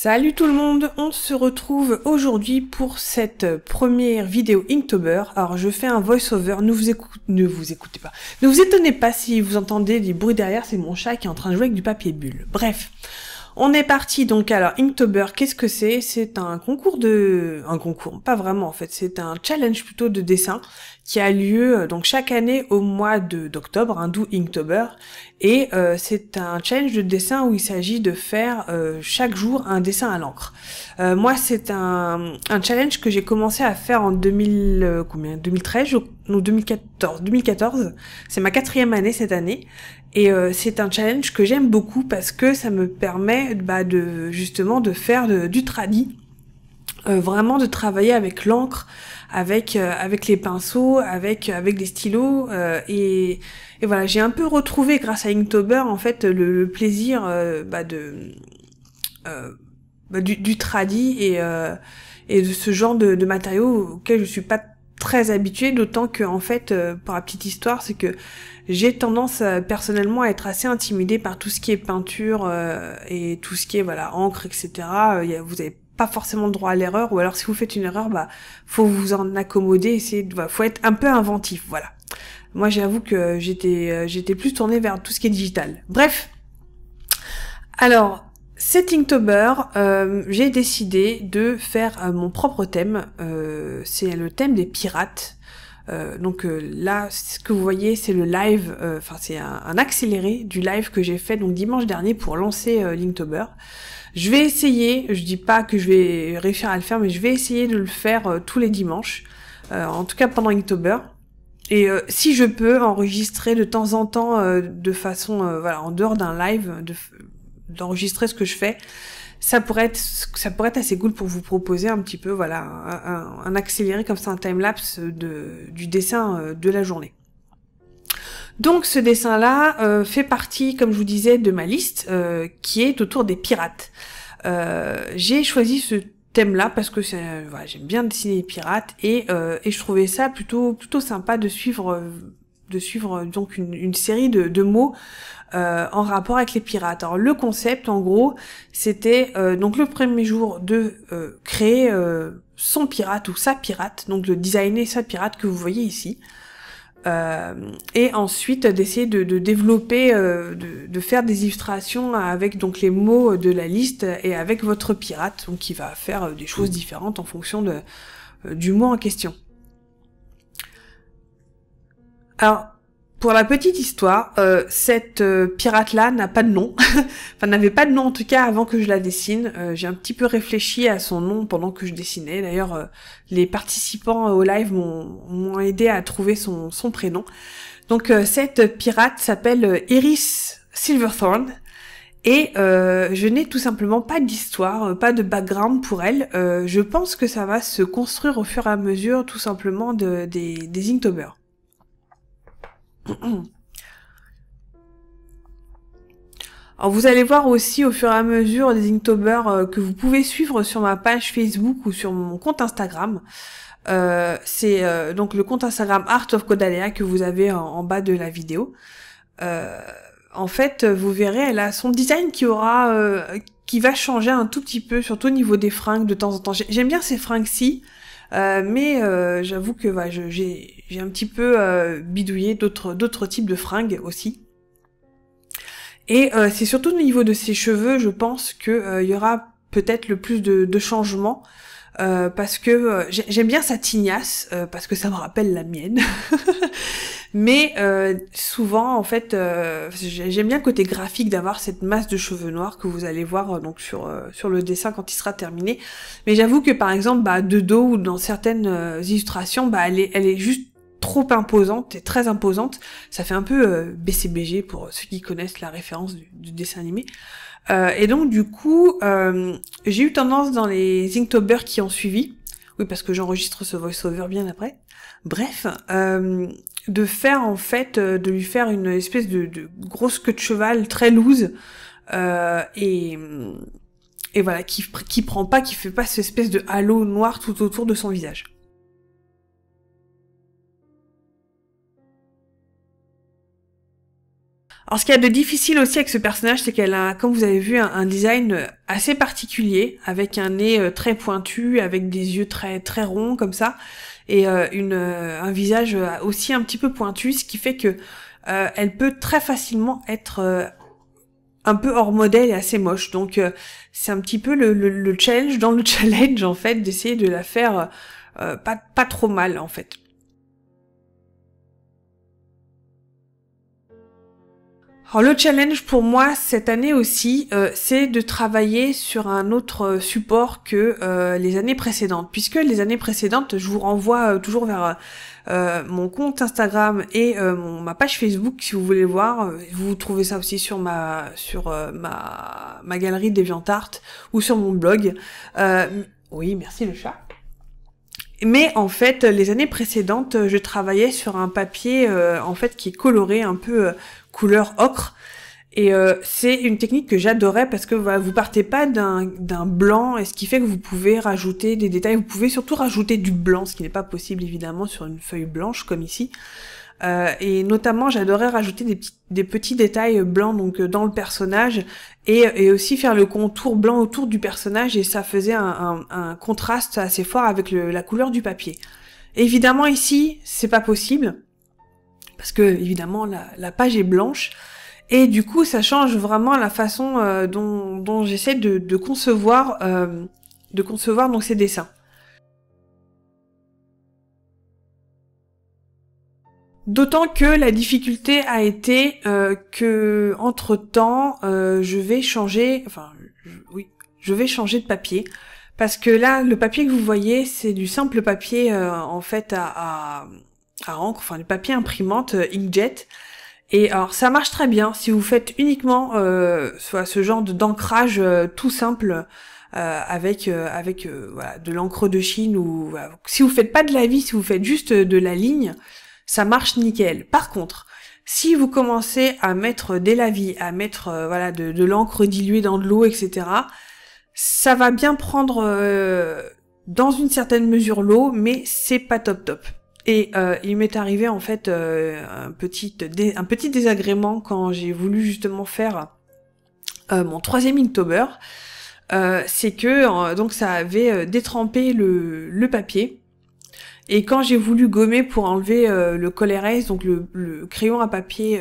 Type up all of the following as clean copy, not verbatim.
Salut tout le monde, on se retrouve aujourd'hui pour cette première vidéo Inktober. Alors je fais un voice-over, ne vous écoutez pas. Ne vous étonnez pas si vous entendez des bruits derrière, c'est mon chat qui est en train de jouer avec du papier bulle. Bref, on est parti donc. Alors Inktober, qu'est-ce que c'est? C'est un concours pas vraiment en fait, c'est un challenge plutôt de dessin qui a lieu donc chaque année au mois d'octobre, d'où Inktober. Et c'est un challenge de dessin où il s'agit de faire chaque jour un dessin à l'encre. Moi, c'est un challenge que j'ai commencé à faire en 2013, non 2014. 2014, c'est ma 4e année cette année. Et c'est un challenge que j'aime beaucoup parce que ça me permet justement de faire du tradi. Vraiment de travailler avec l'encre, avec les pinceaux, avec les stylos, et voilà, j'ai un peu retrouvé grâce à Inktober en fait le plaisir du tradi et de ce genre de matériaux auxquels je suis pas très habituée, d'autant que en fait pour la petite histoire, c'est que j'ai tendance personnellement à être assez intimidée par tout ce qui est peinture et tout ce qui est encre, etc. Vous avez pas forcément le droit à l'erreur, ou alors si vous faites une erreur, faut vous en accommoder, faut être un peu inventif, voilà. Moi j'avoue que j'étais plus tournée vers tout ce qui est digital. Bref, alors cet Inktober, j'ai décidé de faire mon propre thème. C'est le thème des pirates. Là, ce que vous voyez, c'est le live, c'est un accéléré du live que j'ai fait donc dimanche dernier pour lancer l'Inktober. Je vais essayer, je dis pas que je vais réussir à le faire, mais je vais essayer de le faire tous les dimanches, en tout cas pendant Inktober. Et si je peux enregistrer de temps en temps, de façon, en dehors d'un live, d'enregistrer ce que je fais, ça pourrait être assez cool pour vous proposer un petit peu, un accéléré comme ça, un timelapse du dessin de la journée. Donc ce dessin-là fait partie, comme je vous disais, de ma liste qui est autour des pirates. J'ai choisi ce thème-là parce que j'aime bien dessiner les pirates et je trouvais ça plutôt sympa de suivre donc une série de mots en rapport avec les pirates. Alors le concept, en gros, c'était donc le premier jour de créer son pirate ou sa pirate, donc de designer sa pirate que vous voyez ici. Et ensuite d'essayer de développer, de faire des illustrations avec donc les mots de la liste et avec votre pirate, donc qui va faire des choses différentes en fonction du mot en question. Alors, pour la petite histoire, cette pirate-là n'a pas de nom, enfin n'avait pas de nom en tout cas avant que je la dessine. J'ai un petit peu réfléchi à son nom pendant que je dessinais. D'ailleurs, les participants au live m'ont aidé à trouver son prénom. Donc cette pirate s'appelle Iris Silverthorn. Et je n'ai tout simplement pas d'histoire, pas de background pour elle. Je pense que ça va se construire au fur et à mesure tout simplement des Inktober. Alors vous allez voir aussi au fur et à mesure des Inktober que vous pouvez suivre sur ma page Facebook ou sur mon compte Instagram. C'est donc le compte Instagram Art of Kodalea que vous avez en bas de la vidéo. En fait, vous verrez, elle a son design qui va changer un tout petit peu, surtout au niveau des fringues de temps en temps. J'aime bien ces fringues-ci. Mais j'avoue que j'ai un petit peu bidouillé d'autres types de fringues aussi. Et c'est surtout au niveau de ses cheveux, je pense que y aura peut-être le plus de changements. Parce que j'aime bien sa tignasse, parce que ça me rappelle la mienne. Mais souvent, en fait, j'aime bien le côté graphique d'avoir cette masse de cheveux noirs que vous allez voir donc sur le dessin quand il sera terminé. Mais j'avoue que par exemple, de dos ou dans certaines illustrations, elle est juste trop imposante et très imposante. Ça fait un peu BCBG pour ceux qui connaissent la référence du dessin animé. Et donc du coup, j'ai eu tendance dans les Inktober qui ont suivi, oui parce que j'enregistre ce voice-over bien après, bref, de faire en fait, de lui faire une espèce de grosse queue de cheval très loose, et voilà, qui fait pas cette espèce de halo noir tout autour de son visage. Alors ce qu'il y a de difficile aussi avec ce personnage, c'est qu'elle a, comme vous avez vu, un design assez particulier, avec un nez très pointu, avec des yeux très très ronds comme ça, et un visage aussi un petit peu pointu, ce qui fait que elle peut très facilement être un peu hors modèle et assez moche. Donc c'est un petit peu le challenge dans le challenge en fait, d'essayer de la faire pas trop mal en fait. Alors le challenge pour moi cette année aussi, c'est de travailler sur un autre support que les années précédentes, puisque les années précédentes, je vous renvoie toujours vers mon compte Instagram et ma page Facebook si vous voulez voir. Vous trouvez ça aussi sur ma galerie DeviantArt ou sur mon blog. Oui, merci le chat. Mais en fait, les années précédentes, je travaillais sur un papier en fait qui est coloré un peu couleur ocre. Et c'est une technique que j'adorais parce que voilà, vous partez pas d'un blanc, et ce qui fait que vous pouvez rajouter des détails. Vous pouvez surtout rajouter du blanc, ce qui n'est pas possible évidemment sur une feuille blanche comme ici. Et notamment, j'adorais rajouter des petits détails blancs donc dans le personnage et aussi faire le contour blanc autour du personnage, et ça faisait un contraste assez fort avec la couleur du papier. Évidemment ici, c'est pas possible parce que évidemment la page est blanche. Et du coup, ça change vraiment la façon dont j'essaie de concevoir donc ces dessins. D'autant que la difficulté a été que entre-temps, je vais changer, je vais changer de papier. Parce que là, le papier que vous voyez, c'est du simple papier en fait à encre, enfin du papier imprimante inkjet. Et alors ça marche très bien si vous faites uniquement soit ce genre d'ancrage tout simple avec voilà, de l'encre de Chine, ou voilà. Si vous faites pas de la vie, si vous faites juste de la ligne, ça marche nickel. Par contre, si vous commencez à mettre des lavis, à mettre voilà de l'encre diluée dans de l'eau, etc., ça va bien prendre dans une certaine mesure l'eau, mais c'est pas top top. Et il m'est arrivé en fait un petit désagrément quand j'ai voulu justement faire mon troisième Inktober. C'est que donc ça avait détrempé le papier. Et quand j'ai voulu gommer pour enlever le Col Erase, donc le crayon à papier,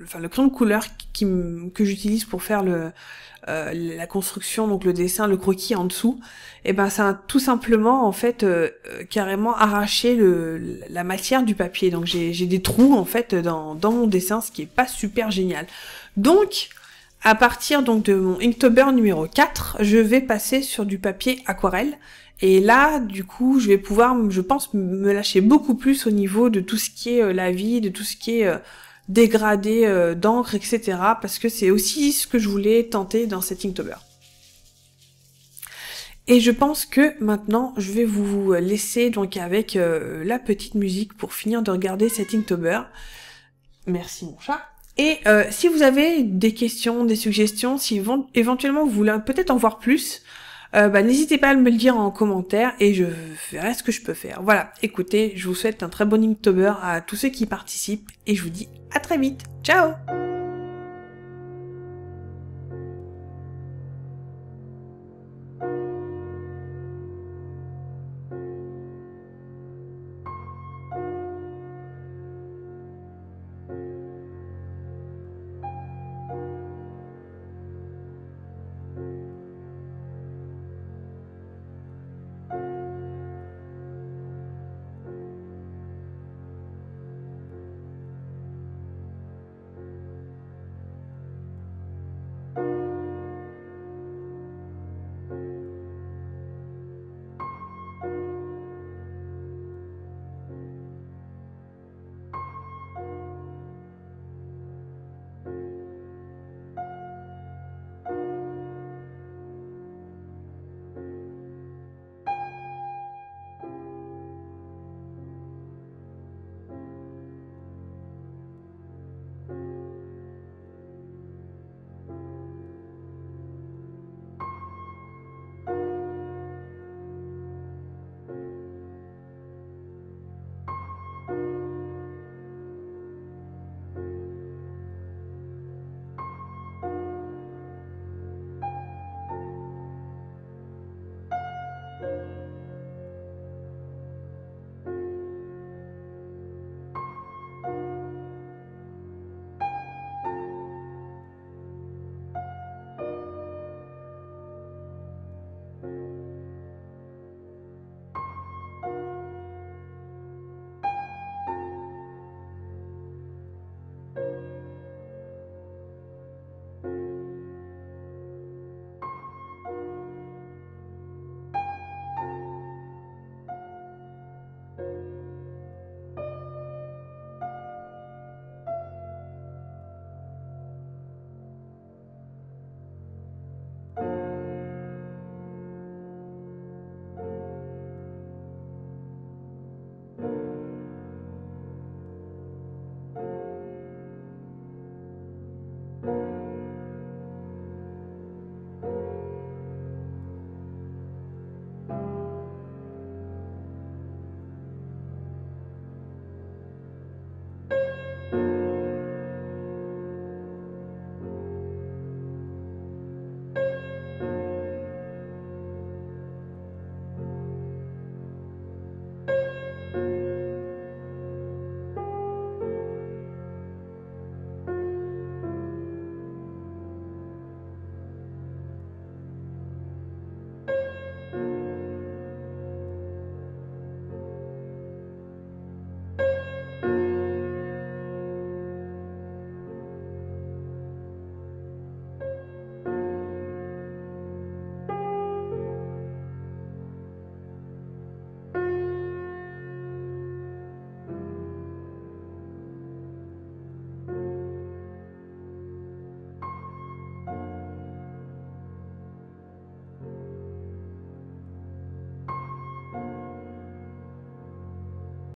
enfin le crayon de couleur que j'utilise pour faire la construction, donc le dessin, le croquis en dessous, et ben ça a tout simplement en fait carrément arraché la matière du papier. Donc j'ai des trous en fait dans mon dessin, ce qui est pas super génial. Donc à partir donc de mon Inktober numéro 4, je vais passer sur du papier aquarelle. Et là, du coup, je vais pouvoir, je pense, me lâcher beaucoup plus au niveau de tout ce qui est la vie, de tout ce qui est dégradé d'encre, etc. Parce que c'est aussi ce que je voulais tenter dans cet Inktober. Et je pense que maintenant, je vais vous laisser donc avec la petite musique pour finir de regarder cet Inktober. Merci mon chat. Et si vous avez des questions, des suggestions, si éventuellement vous voulez peut-être en voir plus, n'hésitez pas à me le dire en commentaire et je verrai ce que je peux faire. Voilà, écoutez, je vous souhaite un très bon Inktober à tous ceux qui participent et je vous dis à très vite. Ciao!